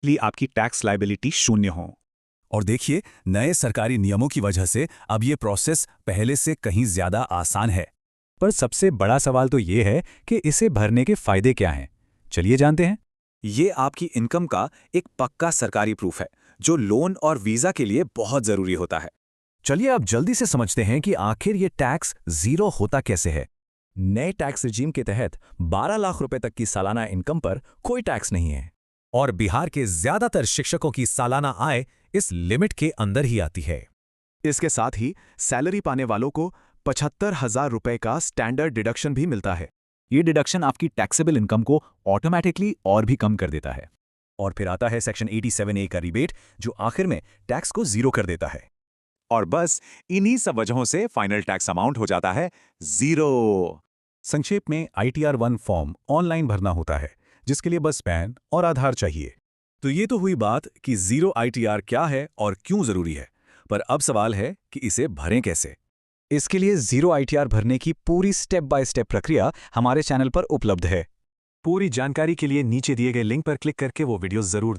लिए आपकी tax liability शून्य हो। और देखिए, नए सरकारी नियमों की वजह से अब ये प्रोसेस पहले से कहीं ज़्यादा आसान है। पर सबसे बड़ा सवाल तो ये है कि इसे भरने के फायदे क्या हैं। चलिए जानते हैं। ये आपकी इनकम का एक पक्का सरकारी प्रूफ है, जो लोन और वीज़ा के लिए बहुत ज़रूरी होता है। चलिए अब जल्दी से समझते हैं कि आखिर ये टैक्स ज़ीरो होता कैसे है। नए टैक्स रिजीम के तहत 12 लाख रुपए तक की सालाना इनकम पर कोई टैक्स नहीं है। और बिहार के ज़्यादातर शिक्षकों की सालाना आय इस लिमिट के अंदर ही आती है। इसके साथ ही सैलरी पाने वालों को 75,000 रुपए का स्टैंडर्ड डिडक्शन भी मिलता है। ये डिडक्शन आपकी टैक्सेबल इनकम को ऑटोमेटिकली और भी कम कर देता है। और फिर आता है सेक्शन 87A का रिबेट, जो आखिर में टैक्स को ज़ीरो कर देता है। और बस इन्हीं सब वजहों से फाइनल टैक्स अमाउंट हो जाता है ज़ीरो। संक्षेप में ITR 1 फॉर्म ऑनलाइन भरना होता है, जिसके लिए बस पैन और आधार चाहिए। तो ये तो हुई बात कि ज़ीरो ITR क्या है और क्यों ज़रूरी है, पर अब सवाल है कि इसे भरें कैसे। इसके लिए ज़ीरो ITR भरने की पूरी स्टेप बाय स्टेप प्रक्रिया हमारे चैनल पर उपलब्ध है। पूरी जानकारी के लिए नीचे दिए गए लिंक पर क्लिक करके वो वीडियो जरूर देखें।